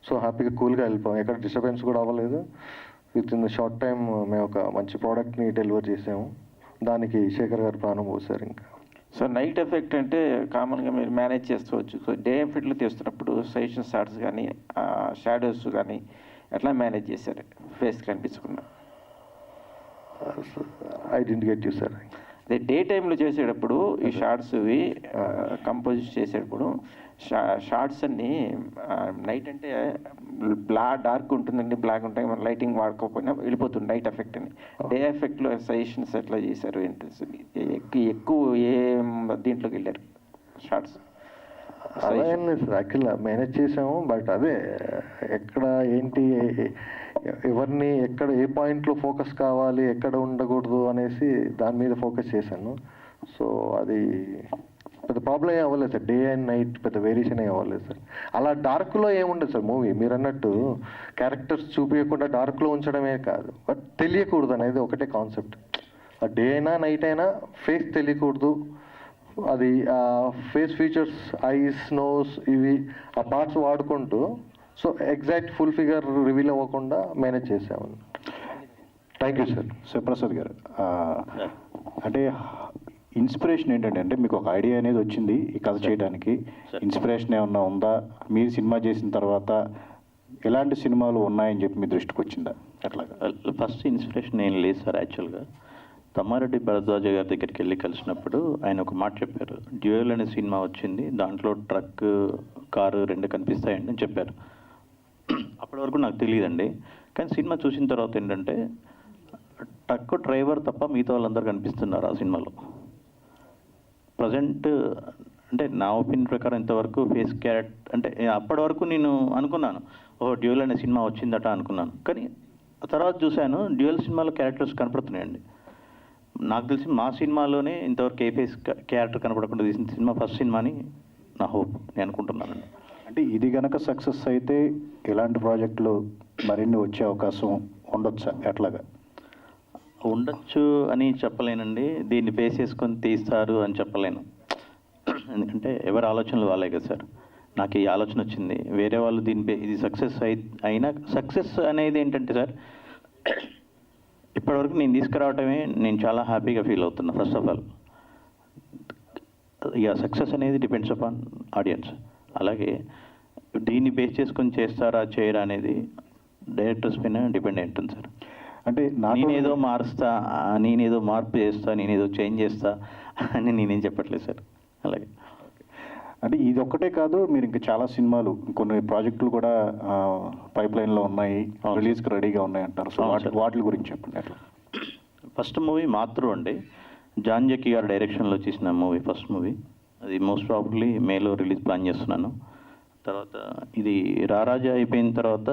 A: సో హ్యాపీగా కూల్గా వెళ్ళిపోయాం. ఎక్కడ డిస్టర్బెన్స్ కూడా అవ్వలేదు. విత్ ఇన్ షార్ట్ టైం మేము ఒక మంచి ప్రోడక్ట్ని డెలివర్ చేసాము. దానికి శేఖర్ గారు ప్రాణం పోసారు. ఇంకా
F: సో నైట్ ఎఫెక్ట్ అంటే కామన్గా మీరు మేనేజ్ చేసుకోవచ్చు. సో డే ఎఫెక్ట్లో తీస్తున్నప్పుడు సజెషన్ షార్ట్స్ కానీ షాడోస్ కానీ ఎట్లా మేనేజ్ చేశారు ఫేస్ కనిపించకుండా?
A: I didn't get you sir.
F: అదే డే టైంలో చేసేటప్పుడు ఈ షార్ట్స్వి కంపోజ్ చేసేటప్పుడు షార్ట్స్ అన్ని నైట్ అంటే డార్క్ ఉంటుందండి, బ్లాక్ ఉంటాయి, మన లైటింగ్ వాడుకోకపోయినా వెళ్ళిపోతుంది నైట్ ఎఫెక్ట్ అని. డే ఎఫెక్ట్లో సజెషన్స్ ఎట్లా చేశారు ఏంటి? ఎక్కువ ఏ దీంట్లోకి వెళ్ళారు షార్ట్స్?
A: అలా ఏం లేదు సార్, యాక్చువల్గా మేనేజ్ చేసాము. బట్ అదే ఎక్కడ ఏంటి, ఎవరిని ఎక్కడ ఏ పాయింట్లో ఫోకస్ కావాలి, ఎక్కడ ఉండకూడదు అనేసి దాని మీద ఫోకస్ చేశాను. సో అది పెద్ద ప్రాబ్లం ఏం అవ్వలేదు సార్. డే అండ్ నైట్ పెద్ద వేరియేషన్ ఏం అవ్వలేదు సార్. అలా డార్క్లో ఏముండదు సార్ మూవీ. మీరు అన్నట్టు క్యారెక్టర్స్ చూపించకుండా డార్క్లో ఉంచడమే కాదు, బట్ తెలియకూడదు అనేది ఒకటే కాన్సెప్ట్. డే అయినా నైట్ అయినా ఫేస్ తెలియకూడదు, అది ఫేస్ ఫీచర్స్, ఐస్, నోస్, ఇవి ఆ పార్ట్స్ వాడుకుంటూ so exact full figure reveal అవ్వకుండా మేనేజ్ చేసాము. Thank you sir.
J: శివప్రసాద్ గారు, అంటే ఇన్స్పిరేషన్ ఏంటంటే, అంటే మీకు ఒక ఐడియా అనేది వచ్చింది ఈ కథ చేయడానికి, ఇన్స్పిరేషన్ ఏమన్నా ఉందా? మీరు సినిమా చేసిన తర్వాత ఎలాంటి సినిమాలు ఉన్నాయని చెప్పి మీ దృష్టికి వచ్చిందా? అట్లాగా
C: ఫస్ట్ ఇన్స్పిరేషన్ ఏం లేదు సార్. యాక్చువల్గా తమ్మారెడ్డి భరద్వాజ గారి దగ్గరికి వెళ్ళి కలిసినప్పుడు ఆయన ఒక మాట చెప్పారు, డ్యూయల్ అనే సినిమా వచ్చింది, దాంట్లో ట్రక్, కారు రెండు కనిపిస్తాయండి అని చెప్పారు. అప్పటి వరకు నాకు తెలియదండి. కానీ సినిమా చూసిన తర్వాత ఏంటంటే ట్రక్ డ్రైవర్ తప్ప మిగతా వాళ్ళందరూ కనిపిస్తున్నారు ఆ సినిమాలో. ప్రజెంట్ అంటే నా ఒపీనియన్ ప్రకారం ఇంతవరకు ఫేస్ క్యారెక్టర్ అంటే అప్పటి వరకు నేను అనుకున్నాను, డ్యూయల్ అనే సినిమా వచ్చిందట అనుకున్నాను. కానీ తర్వాత చూశాను డ్యూయల్ సినిమాలో క్యారెక్టర్స్ కనపడుతున్నాయండి. నాకు తెలిసి మా సినిమాలోనే ఇంతవరకు ఏ ఫేస్ క్యారెక్టర్ కనపడకుండా తీసిన సినిమా ఫస్ట్ సినిమా అని నా హోప్, నేను అనుకుంటున్నానండి.
J: అంటే ఇది కనుక సక్సెస్ అయితే ఇలాంటి ప్రాజెక్టులు మరిన్ని వచ్చే అవకాశం ఉండొచ్చా? ఎట్లాగా
C: ఉండొచ్చు అని చెప్పలేనండి, దీన్ని బేస్ చేసుకొని తీస్తారు అని చెప్పలేను. ఎందుకంటే ఎవరి ఆలోచనలు వాళ్ళే కదా సార్. నాకు ఈ ఆలోచన వచ్చింది, వేరే వాళ్ళు దీని ఇది సక్సెస్ అయినా, సక్సెస్ అనేది ఏంటంటే సార్ ఇప్పటివరకు నేను తీసుకురావటమే నేను చాలా హ్యాపీగా ఫీల్ అవుతున్నా. ఫస్ట్ ఆఫ్ ఆల్ ఇక సక్సెస్ అనేది డిపెండ్స్ అపాన్ ఆడియన్స్. అలాగే దీన్ని బేస్ చేసుకొని చేస్తారా చేయరా అనేది డైరెక్టర్స్ పైన డిపెండ్ అయి ఉంటుంది సార్.
J: అంటే
C: నేనేదో మారుస్తా, నేనేదో మార్పు చేస్తా, నేనేదో చేంజ్ చేస్తా అని నేనేం చెప్పట్లేదు సార్. అలాగే
J: అంటే ఇది ఒక్కటే కాదు, మీరు ఇంకా చాలా సినిమాలు, కొన్ని ప్రాజెక్టులు కూడా పైప్ లైన్లో ఉన్నాయి, రిలీజ్కి రెడీగా ఉన్నాయి అంటారు. సో వాటి గురించి చెప్పండి. అట్లా
C: ఫస్ట్ మూవీ మాతృ అండి, జాన్ జక్కీ గారు డైరెక్షన్లో చేసిన మూవీ, ఫస్ట్ మూవీ. అది మోస్ట్ ప్రాబబ్లీ మేలో రిలీజ్ ప్లాన్ చేస్తున్నాను. తర్వాత ఇది రారాజా అయిపోయిన తర్వాత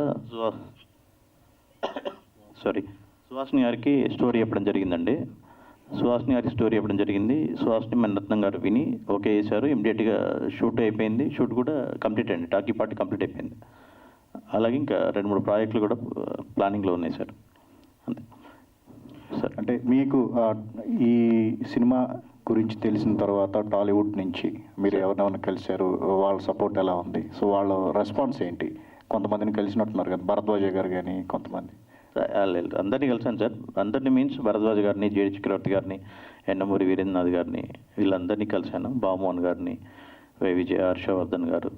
C: సుహాసిని గారికి స్టోరీ చెప్పడం జరిగిందండి. సుహాసిని గారికి స్టోరీ చెప్పడం జరిగింది. సుహాసిని మణిరత్నం గారు విని ఓకే చేశారు. ఇమ్మీడియట్గా షూట్ అయిపోయింది. షూట్ కూడా కంప్లీట్ అయింది, టాకీ పార్టీ కంప్లీట్ అయిపోయింది. అలాగే ఇంకా 2-3 ప్రాజెక్టులు కూడా ప్లానింగ్లో ఉన్నాయి సార్. అంతే సార్.
J: అంటే మీకు ఈ సినిమా గురించి తెలిసిన తర్వాత టాలీవుడ్ నుంచి మీరు ఎవరినైనా కలిశారు, వాళ్ళ సపోర్ట్ ఎలా ఉంది? సో వాళ్ళ రెస్పాన్స్ ఏంటి? కొంతమందిని కలిసినట్టున్నారు కదా, భరద్వాజ గారు కానీ కొంతమంది.
C: అందరినీ కలిసాను సార్. అందరినీ మీన్స్ భరద్వాజ గారిని, జేడి చక్రవర్తి గారిని, ఎన్నమూరి వీరేంద్రనాథ్ గారిని, వీళ్ళందరినీ కలిశాను. బామోహన్ గారిని, విజయ, హర్షవర్ధన్ గారు,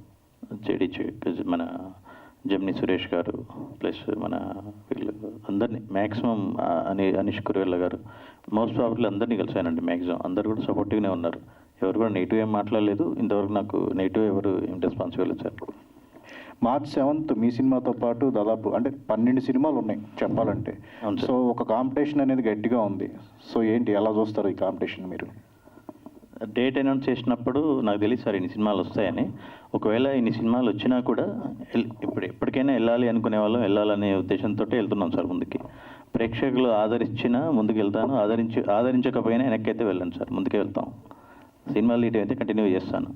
C: మన జమ్ని సురేష్ గారు, ప్లస్ మన వీళ్ళు అందరినీ మ్యాక్సిమం అనీష్ కురేళ్ళ గారు, మోస్ట్ ప్రాబబ్లీ అందరినీ కలిసానండి. మ్యాక్సిమం అందరు కూడా సపోర్టివ్గానే ఉన్నారు. ఎవరు కూడా నెగిటివ్ ఏం మాట్లాడలేదు. ఇంతవరకు నాకు నెగిటివ్ ఎవరు ఏం రెస్పాన్స్ ఇవ్వలేదు సార్.
J: మార్చ్ 7th మీ సినిమాతో పాటు దాదాపు అంటే 12 సినిమాలు ఉన్నాయి చెప్పాలంటే. సో ఒక కాంపిటీషన్ అనేది గట్టిగా ఉంది. సో ఏంటి, ఎలా చూస్తారు ఈ కాంపిటీషన్ మీరు?
C: డేట్ అనౌన్స్ చేసినప్పుడు నాకు తెలియదు సార్ ఇన్ని సినిమాలు వస్తాయని. ఒకవేళ ఇన్ని సినిమాలు వచ్చినా కూడా ఎప్పటికైనా వెళ్ళాలి అనుకునే వాళ్ళం వెళ్ళాలనే ఉద్దేశంతో వెళ్తున్నాం సార్ ముందుకి. ప్రేక్షకులు ఆదరించినా ముందుకు వెళ్తాను, ఆదరించకపోయినా వెనక్కైతే వెళ్ళాను సార్, ముందుకే వెళ్తాం. సినిమాలు ఇటు అయితే కంటిన్యూ చేస్తాను.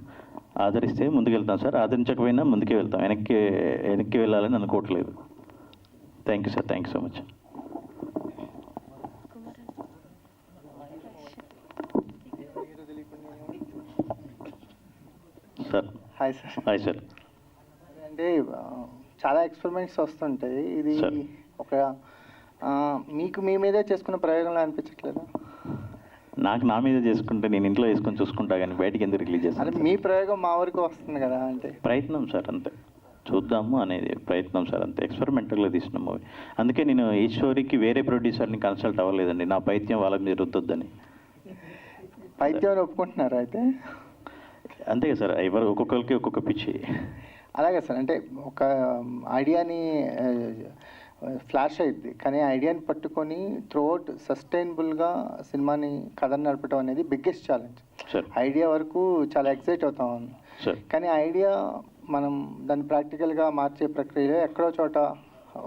C: ఆదరిస్తే ముందుకు వెళ్తాం సార్, ఆదరించకపోయినా ముందుకే వెళ్తాం, వెనక్కి వెళ్ళాలని అనుకోవట్లేదు. Thank you sir, thank you so much. Sir
K: hi sir.
C: Hi sir.
K: అంటే చాలా ఎక్స్పెరిమెంట్స్ వస్తుంటాయి, ఇది ఒక మీకు మీ మీదే చేసుకున్న ప్రయోగంలో అనిపించట్లేదా?
C: నాకు నా మీద చేసుకుంటే నేను ఇంట్లో వేసుకొని చూసుకుంటా, కానీ బయటికి ఎందుకు రిలీజ్ చేస్తాను?
K: అంటే మీ ప్రయోగం మా వరకు వస్తుంది కదా, అంటే
C: ప్రయత్నం సార్, అంతే. చూద్దాము అనేది ప్రయత్నం సార్, అంతే. ఎక్స్పెరిమెంటల్గా తీసిన మూవీ. అందుకే నేను ఈ స్టోరీకి వేరే ప్రొడ్యూసర్ని కన్సల్ట్ అవ్వలేదండి, నా పైత్యం వాళ్ళ మీద రుద్దొద్దని.
K: పైత్యం ఒప్పుకుంటున్నారా అయితే?
C: అంతే కదా సార్, ఎవరు ఒక్కొక్కరికి ఒక్కొక్క పిచ్చి.
K: అలాగే సార్, అంటే ఒక ఐడియాని ఫ్లాష్ అయింది, కానీ ఐడియాని పట్టుకొని త్రూఅవుట్ సస్టైనబుల్గా సినిమాని కథను నడపడం అనేది బిగ్గెస్ట్ ఛాలెంజ్. ఐడియా వరకు చాలా ఎక్సైట్ అవుతాం, కానీ ఐడియా మనం దాన్ని ప్రాక్టికల్గా మార్చే ప్రక్రియలో ఎక్కడో చోట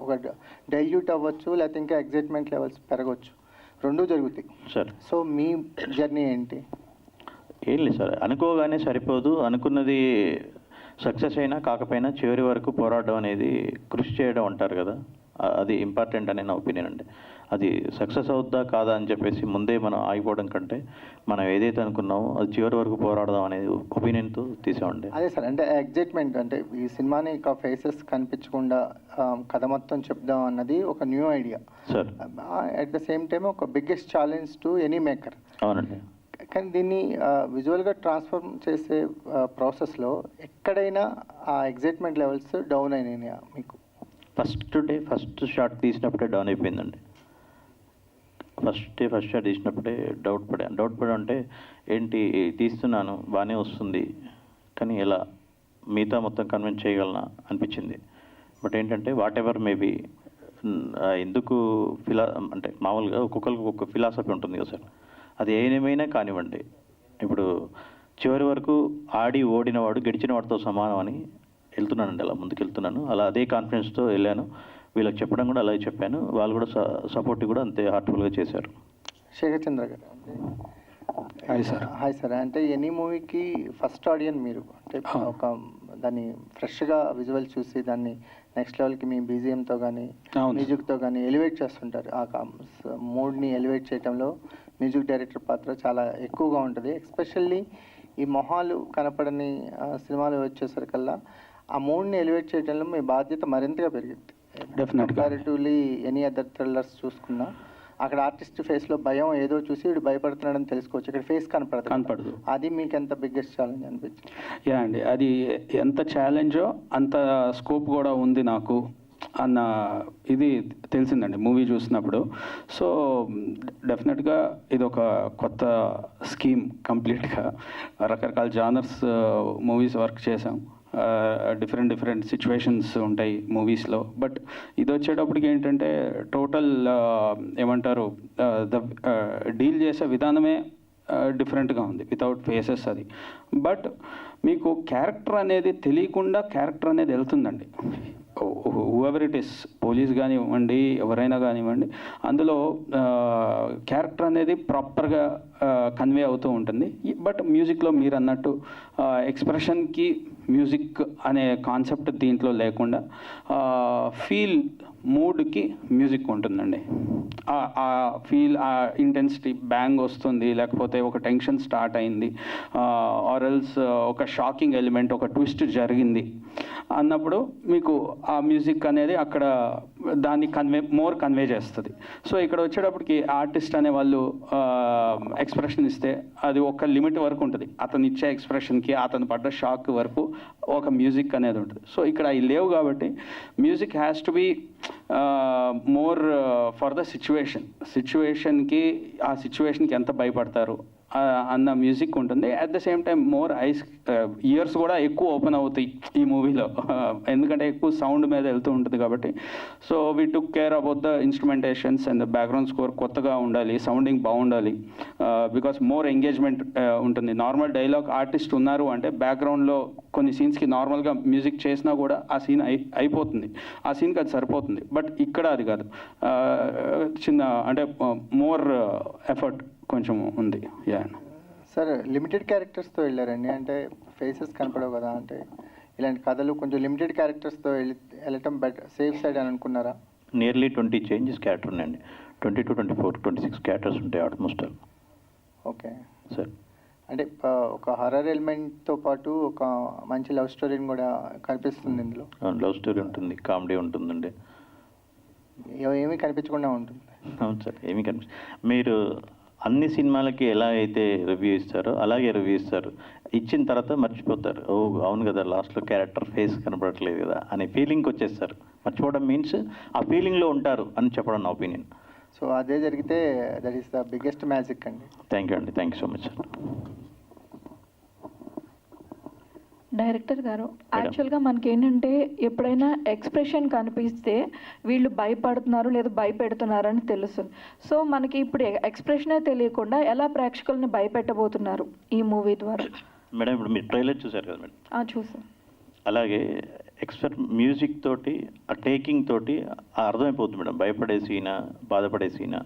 K: ఒక డైల్యూట్ అవ్వచ్చు, లేకపోతే ఇంకా ఎగ్జైట్మెంట్ లెవెల్స్ పెరగవచ్చు, రెండూ జరుగుతాయి
C: సార్.
K: సో మీ జర్నీ ఏంటి?
C: ఏం లేదు సార్, అనుకోగానే సరిపోదు. అనుకున్నది సక్సెస్ అయినా కాకపోయినా చివరి వరకు పోరాడడం అనేది, కృషి చేయడం అంటారు కదా, అది ఇంపార్టెంట్ అనే నా ఒపీనియన్ అండి. అది సక్సెస్ అవుద్దా కాదా అని చెప్పేసి ముందే మనం ఆగిపోవడం కంటే మనం ఏదైతే అనుకున్నామో అది చివరి వరకు పోరాడదాం అనేది ఒపీనియన్తో తీసామండి.
K: అదే సార్, అంటే ఎగ్జైట్మెంట్, అంటే ఈ సినిమాని ఇక ఫేసెస్ కనిపించకుండా కథ మొత్తం చెప్దాం అన్నది ఒక new idea
C: sir.
K: At the same time ఒక biggest challenge to any maker.
C: అవునండి.
K: కానీ దీన్ని విజువల్గా ట్రాన్స్ఫార్మ్ చేసే ప్రాసెస్లో ఎక్కడైనా ఆ ఎగ్జైట్మెంట్ లెవెల్స్ డౌన్ అయినాయా మీకు?
C: ఫస్ట్ షాట్ తీసినప్పుడే డౌన్ అయిపోయిందండి. ఫస్ట్ షాట్ తీసినప్పుడే డౌట్ పడా అంటే ఏంటి తీస్తున్నాను బాగానే వస్తుంది కానీ ఎలా మిగతా మొత్తం కన్విన్స్ చేయగలనా అనిపించింది. బట్ ఏంటంటే వాట్ ఎవర్ మేబీ ఎందుకు అంటే మామూలుగా ఒక్కొక్కరికి ఒక్కొక్క ఫిలాసఫీ ఉంటుంది కదా సార్. అది ఏమైనా కానివ్వండి, ఇప్పుడు చివరి వరకు ఆడి ఓడినవాడు గెలిచిన వాడితో సమానం అని వెళ్తున్నానండి. అలా ముందుకు వెళ్తున్నాను. అలా అదే కాన్ఫిడెన్స్తో వెళ్ళాను. వీళ్ళకి చెప్పడం కూడా అలాగే చెప్పాను. వాళ్ళు కూడా సపోర్ట్ కూడా అంతే హార్ట్ఫుల్గా చేశారు.
K: శేఖర్ చంద్ర గారు. Hi sir. అంటే ఎనీ మూవీకి ఫస్ట్ ఆడియన్స్ మీరు, అంటే ఒక దాన్ని ఫ్రెష్గా విజువల్ చూసి దాన్ని నెక్స్ట్ లెవెల్కి మీ బీజిఎంతో కానీ మ్యూజిక్తో కానీ ఎలివేట్ చేస్తుంటారు. ఆ మూడ్ని ఎలివేట్ చేయడంలో మ్యూజిక్ డైరెక్టర్ పాత్ర చాలా ఎక్కువగా ఉంటుంది. ఎస్పెషల్లీ ఈ మొహాలు కనపడని సినిమాలు వచ్చేసరికల్లా ఆ మూడ్ని ఎలివేట్ చేయడంలో మీ బాధ్యత మరింతగా పెరిగింది. కంపారిటివ్లీ ఎనీ అదర్ థ్రిల్లర్స్ చూసుకున్నా అక్కడ ఆర్టిస్ట్ ఫేస్లో భయం ఏదో చూసి వీడు భయపడుతున్నాడని తెలుసుకోవచ్చు. ఇక్కడ ఫేస్ కనపడదు. అది మీకు ఎంత బిగ్గెస్ట్ ఛాలెంజ్ అనిపించింది?
B: యా అండి, అది ఎంత ఛాలెంజో అంత స్కోప్ కూడా ఉంది నాకు అన్న ఇది తెలిసిందండి మూవీ చూసినప్పుడు. సో డెఫినెట్గా ఇది ఒక కొత్త స్కీమ్. కంప్లీట్గా రకరకాల జానర్స్ మూవీస్ వర్క్ చేసాం. డిఫరెంట్ సిచ్యువేషన్స్ ఉంటాయి మూవీస్లో. బట్ ఇది వచ్చేటప్పటికి ఏంటంటే టోటల్ ఏమంటారు డీల్ చేసే విధానమే డిఫరెంట్గా ఉంది వితౌట్ ఫేసెస్ అది. బట్ మీకు క్యారెక్టర్ అనేది తెలియకుండా క్యారెక్టర్ అనేది వెళ్తుందండి. హూఎవర్ ఇట్ ఇస్, పోలీస్ కానివ్వండి ఎవరైనా కానివ్వండి, అందులో క్యారెక్టర్ అనేది ప్రాపర్గా కన్వే అవుతూ ఉంటుంది. బట్ మ్యూజిక్లో మీరు అన్నట్టు ఎక్స్ప్రెషన్కి మ్యూజిక్ అనే కాన్సెప్ట్ దీంట్లో లేకుండా ఫీల్ మూడ్కి మ్యూజిక్ ఉంటుందండి. ఆ ఫీల్, ఆ ఇంటెన్సిటీ బ్యాంగ్ వస్తుంది, లేకపోతే ఒక టెన్షన్ స్టార్ట్ అయింది, ఆర్ఎల్స్ ఒక షాకింగ్ ఎలిమెంట్, ఒక ట్విస్ట్ జరిగింది అన్నప్పుడు మీకు ఆ మ్యూజిక్ అనేది అక్కడ దాన్ని కన్వే చేస్తుంది. సో ఇక్కడ వచ్చేటప్పటికి ఆర్టిస్ట్ అనే వాళ్ళు ఎక్స్ప్రెషన్ ఇస్తే అది ఒక లిమిట్ వరకు ఉంటుంది. అతను ఇచ్చే ఎక్స్ప్రెషన్కి అతను పడ్డ షాక్ వరకు ఒక మ్యూజిక్ అనేది ఉంటుంది. సో ఇక్కడ అవి లేవు కాబట్టి music has to be more for the సిచ్యువేషన్కి ఆ సిచ్యువేషన్కి ఎంత భయపడతారు అన్న మ్యూజిక్ ఉంటుంది. At the same time more ears కూడా ఎక్కువ ఓపెన్ అవుతాయి ఈ మూవీలో, ఎందుకంటే ఎక్కువ సౌండ్ మీద వెళ్తూ ఉంటుంది కాబట్టి. So we took care about the instrumentations and the background score కొత్తగా ఉండాలి, సౌండింగ్ బాగుండాలి, బికాస్ మోర్ ఎంగేజ్మెంట్ ఉంటుంది. నార్మల్ డైలాగ్ ఆర్టిస్ట్ ఉన్నారు అంటే బ్యాక్గ్రౌండ్లో కొన్ని సీన్స్కి నార్మల్గా మ్యూజిక్ చేసినా కూడా ఆ సీన్ అయిపోతుంది, ఆ సీన్కి అది సరిపోతుంది. బట్ ఇక్కడ అది కాదు, చిన్న అంటే మోర్ ఎఫర్ట్ కొంచెం ఉంది. యా
K: సార్, లిమిటెడ్ క్యారెక్టర్స్తో వెళ్ళారండి, అంటే ఫేసెస్ కనపడవు కదా, అంటే ఇలాంటి కథలు కొంచెం లిమిటెడ్ క్యారెక్టర్స్తో వెళ్ళటం బెటర్, సేఫ్ సైడ్ అని అనుకున్నారా?
C: నియర్లీ 20 చేంజెస్ క్యారెక్టర్ ఉన్నాయండి. 20 to 24, 26 క్యారెక్టర్స్ ఉంటాయి ఆల్మోస్ట్.
K: Okay
C: sir.
K: అంటే ఒక హర్రర్ ఎలిమెంట్తో పాటు ఒక మంచి లవ్ స్టోరీని కూడా కనిపిస్తుంది ఇందులో.
C: లవ్ స్టోరీ ఉంటుంది, కామెడీ ఉంటుందండి,
K: ఏమీ కనిపించకుండా ఉంటుంది.
C: అవును సార్, ఏమీ మీరు అన్ని సినిమాలకి ఎలా అయితే రివ్యూ ఇస్తారో అలాగే రివ్యూ ఇస్తారు. ఇచ్చిన తర్వాత మర్చిపోతారు. ఓ అవును కదా, లాస్ట్లో క్యారెక్టర్ ఫేస్ కనపడట్లేదు కదా అనే ఫీలింగ్కి వచ్చేస్తారు. మర్చిపోవడం మీన్స్ ఆ ఫీలింగ్లో ఉంటారు అని చెప్పడం నా ఒపీనియన్.
K: సో అదే జరిగితే that is the biggest magic అండి.
C: థ్యాంక్ యూ అండి, thank you so much sir.
H: Director గారు, యాక్చువల్గా మనకి ఏంటంటే ఎప్పుడైనా ఎక్స్ప్రెషన్ కనిపిస్తే వీళ్ళు భయపడుతున్నారు లేదా భయపెడుతున్నారు అని తెలుస్తుంది. సో మనకి ఇప్పుడు ఎక్స్ప్రెషనే తెలియకుండా ఎలా ప్రేక్షకుల్ని భయపెట్టబోతున్నారు ఈ మూవీ ద్వారా?
C: మేడం, ఇప్పుడు మీరు ట్రైలర్ చూసారు కదా మేడం?
H: చూసాను.
C: అలాగే మ్యూజిక్ తోటి, ఆ టేకింగ్ తోటి అర్థమైపోతుంది మేడం. భయపడే సీనా, బాధపడే సీనా,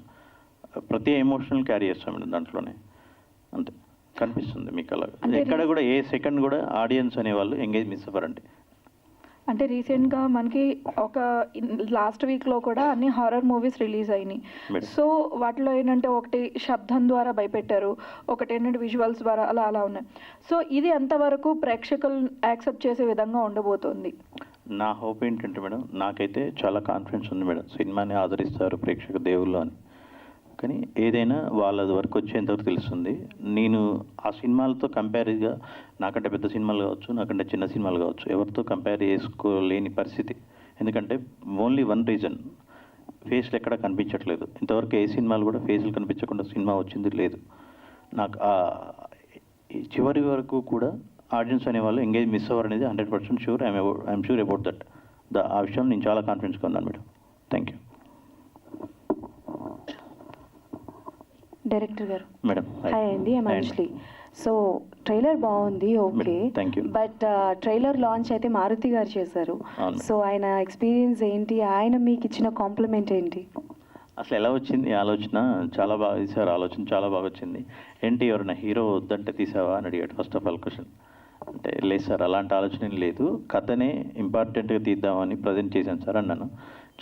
C: ప్రతి ఎమోషనల్ క్యారీ చేస్తాం మేడం దాంట్లోనే. అంతే కనిపిస్తుంది మీకు. అలా ఎక్కడ కూడా ఏ సెకండ్ కూడా ఆడియన్స్ అనేవాళ్ళు ఎంగేజ్ మిస్ అవ్వరండి.
L: అంటే రీసెంట్గా మనకి ఒక లాస్ట్ వీక్లో కూడా అన్ని హారర్ మూవీస్ రిలీజ్ అయినాయి. సో వాటిలో ఏంటంటే ఒకటి శబ్దం ద్వారా భయపెట్టారు, ఒకటి ఏంటంటే విజువల్స్ ద్వారా అలా ఉన్నాయి. సో ఇది ఎంతవరకు ప్రేక్షకులు యాక్సెప్ట్ చేసే విధంగా ఉండబోతోంది?
C: నా హోప్ ఏంటంటే మేడం, నాకైతే చాలా కాన్ఫిడెన్స్ ఉంది మేడం, సినిమాని ఆదరిస్తారు ప్రేక్షక దేవుళ్ళు అని. కానీ ఏదైనా వాళ్ళ వరకు వచ్చేంతవరకు తెలుస్తుంది. నేను ఆ సినిమాలతో కంపేర్గా నాకంటే పెద్ద సినిమాలు కావచ్చు, నాకంటే చిన్న సినిమాలు కావచ్చు, ఎవరితో కంపేర్ చేసుకోలేని పరిస్థితి. ఎందుకంటే ఓన్లీ వన్ రీజన్, ఫేస్లు ఎక్కడ కనిపించట్లేదు. ఇంతవరకు ఏ సినిమాలు కూడా ఫేస్లు కనిపించకుండా సినిమా వచ్చింది లేదు. నాకు చివరి వరకు కూడా ఆడియన్స్ అనేవాళ్ళు ఎంగేజ్ మిస్ అవ్వరు అనేది 100% sure. I'm sure about that. ఆ విషయం నేను చాలా కాన్ఫిడెన్స్గా ఉన్నాను మేడం. థ్యాంక్ యూ
E: డైరెక్టర్ గారు.
C: మేడం
E: హాయ్ అండి, ఐఎమ్ అంజలి. సో ట్రైలర్ బాగుంది, okay,
C: thank you.
E: But trailer launch అయితే మారుతి గారు చేశారు. సో ఆయన ఎక్స్పీరియన్స్ ఏంటి, ఆయన మీకు ఇచ్చిన కాంప్లిమెంట్ ఏంటి?
C: అసలు ఎలా వచ్చింది ఆలోచన? చాలా బాగా తీశారు, ఆలోచన చాలా బాగా వచ్చింది. ఏంటి ఎవరైనా హీరో వద్దంటే తీసావా అని అడిగాడు ఫస్ట్ ఆఫ్ ఆల్ క్వశ్చన్. అంటే లేదు సార్, అలాంటి ఆలోచన లేదు, కథనే ఇంపార్టెంట్గా తీద్దామని ప్రజెంట్ చేశాను సార్ అన్నాను.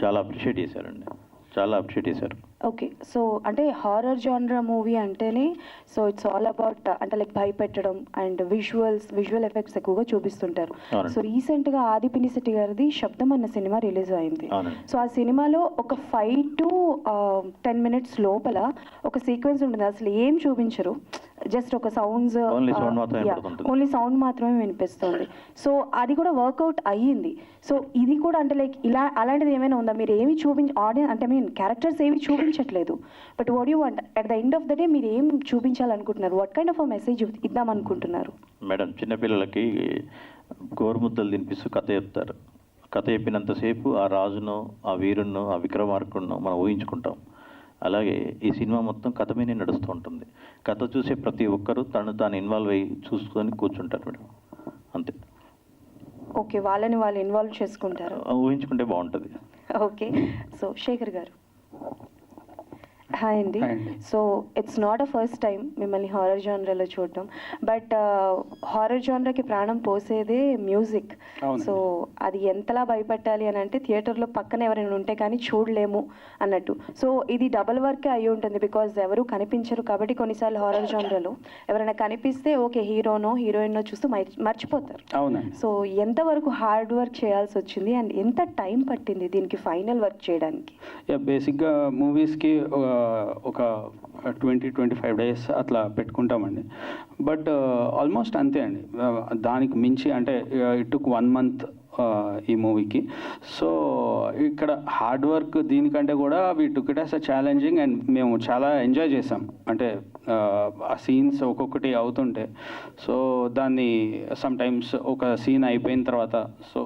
C: చాలా అప్రిషియేట్ చేశారండి, చాలా అప్రిషియేట్ చేశారు.
E: ఓకే, సో అంటే హారర్ జానరా మూవీ అంటేనే సో ఇట్స్ ఆల్ అబౌట్ అంటే లైక్ భయపెట్టడం అండ్ విజువల్ ఎఫెక్ట్స్ ఎక్కువగా చూపిస్తుంటారు. సో రీసెంట్గా ఆది పినిశెట్టి గారిది శబ్దం అన్న సినిమా రిలీజ్ అయింది. సో ఆ సినిమాలో ఒక 5 to 10 minutes లోపల ఒక సీక్వెన్స్ ఉంటుంది, అసలు ఏం చూపించరు, జస్ట్ ఒక సౌండ్స్, ఓన్లీ సౌండ్ మాత్రమే వినిపిస్తుంది. సో అది కూడా వర్కౌట్ అయ్యింది. సో ఇది కూడా అంటే లైక్ అలాంటిది ఏమైనా ఉందా? మీరు ఏమి ఆడియన్స్ అంటే క్యారెక్టర్స్ ఏమి చూపించట్లేదు, but what you want at the end of the day మీరు ఏం చూపించాలనుకుంటున్నారు? వాట్ కైండ్ ఆఫ్ మెసేజ్ ఇద్దాం అనుకుంటున్నారు?
C: మేడం, చిన్నపిల్లలకి గోరుముద్దలు తినిపిస్తూ కథ చెప్తారు. కథ చెప్పినంతసేపు ఆ రాజునో, ఆ వీరున్నో, ఆ విక్రమార్కున్నో మనం ఊహించుకుంటాం. అలాగే ఈ సినిమా మొత్తం కథ మీదే నడుస్తూ ఉంటుంది. కథ చూసే ప్రతి ఒక్కరూ తాను ఇన్వాల్వ్ అయ్యి చూసుకొని కూర్చుంటారు మేడం, అంతే.
E: ఓకే, వాళ్ళని వాళ్ళు ఇన్వాల్వ్ చేసుకుంటారు,
C: ఊహించుకుంటే బాగుంటుంది.
E: ఓకే. సో శేఖర్ గారు. హాయ్ అండి. So it's not a first time మిమ్మల్ని హారర్ జానరాలో చూడటం, బట్ హారర్ జానరాకి ప్రాణం పోసేదే మ్యూజిక్. సో అది ఎంతలా భయపెట్టాలి అని అంటే థియేటర్లో పక్కన ఎవరైనా ఉంటే కానీ చూడలేము అన్నట్టు. సో ఇది డబుల్ వర్కే అయి ఉంటుంది, బికాజ్ ఎవరు కనిపించరు కాబట్టి. కొన్నిసార్లు హారర్ జానరాలో ఎవరైనా కనిపిస్తే ఓకే హీరోనో హీరోయిన్నో చూస్తూ మర్చిపోతారు. సో ఎంతవరకు హార్డ్ వర్క్ చేయాల్సి వచ్చింది అండ్ ఎంత టైం పట్టింది దీనికి ఫైనల్ వర్క్ చేయడానికి?
B: బేసిక్గా మూవీస్కి ఒక 20-25 days అట్లా పెట్టుకుంటామండి. బట్ ఆల్మోస్ట్ అంతే అండి, దానికి మించి అంటే ఇట్ టుక్ 1 month ఈ మూవీకి. సో ఇక్కడ హార్డ్ వర్క్ దీనికంటే కూడా we took it as a challenging and మేము చాలా ఎంజాయ్ చేసాం. అంటే ఆ సీన్స్ ఒక్కొక్కటి అవుతుంటే సో దాన్ని సమ్టైమ్స్ ఒక సీన్ అయిపోయిన తర్వాత సో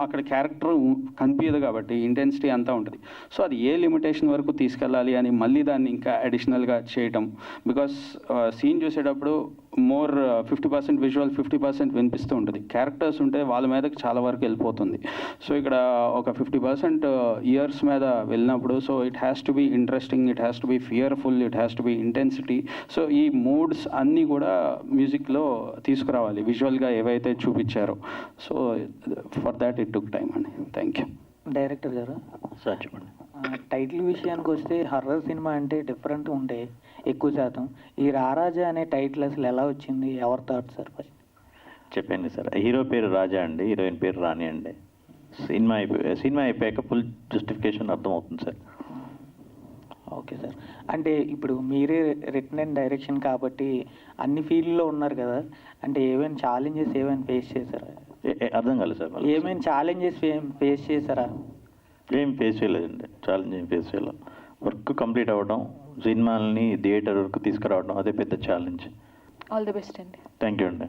B: అక్కడ క్యారెక్టర్ కనిపించదు కాబట్టి ఇంటెన్సిటీ అంతా ఉంటుంది. సో అది ఏ లిమిటేషన్ వరకు తీసుకెళ్ళాలి అని మళ్ళీ దాన్ని ఇంకా అడిషనల్గా చేయటం. బికాస్ సీన్ చూసేటప్పుడు మోర్ 50% విజువల్ 50% వినిపిస్తూ ఉంటుంది. క్యారెక్టర్స్ ఉంటే వాళ్ళ మీదకి చాలా వరకు వెళ్ళిపోతుంది. సో ఇక్కడ ఒక 50% ఇయర్స్ మీద వెళ్ళినప్పుడు so it has to be interesting, it has to be fearful, it has to be intensity. So ఈ మూడ్స్ అన్నీ కూడా మ్యూజిక్లో తీసుకురావాలి విజువల్గా ఏవైతే చూపించారో. So for that it took time అండి. Thank you.
M: డైరెక్టర్ గారు
C: సార్ చెప్పండి.
M: టైటిల్ విషయానికి వస్తే హర్రర్ సినిమా అంటే డిఫరెంట్ ఉండే ఎక్కువ శాతం. ఈ రారాజా అనే టైటిల్ అసలు ఎలా వచ్చింది, ఎవరి థాట్ సార్? ఫస్ట్
C: చెప్పండి సార్. హీరో పేరు రాజా అండి, హీరోయిన్ పేరు రాణి అండి. సినిమా అయిపోయాక ఫుల్ జస్టిఫికేషన్ అర్థమవుతుంది సార్.
M: Okay sir. అంటే ఇప్పుడు మీరే రిటన్ అండ్ డైరెక్షన్ కాబట్టి అన్ని ఫీల్డ్లో ఉన్నారు కదా, అంటే ఏమైనా ఛాలెంజెస్ ఏమైనా ఫేస్ చేశారా?
C: అర్థం కాలేదు సార్.
M: ఏమైనా ఛాలెంజెస్ ఫేస్ చేశారా?
C: ఏం ఫేస్ చేయలేదండి, ఛాలెంజ్ ఏం ఫేస్ చేయలేదు. వర్క్ కంప్లీట్ అవ్వడం, సినిమాలని థియేటర్ వరకు తీసుకురావడం అదే పెద్ద ఛాలెంజ్.
H: ఆల్ ది బెస్ట్ అండి.
C: థ్యాంక్ యూ అండి.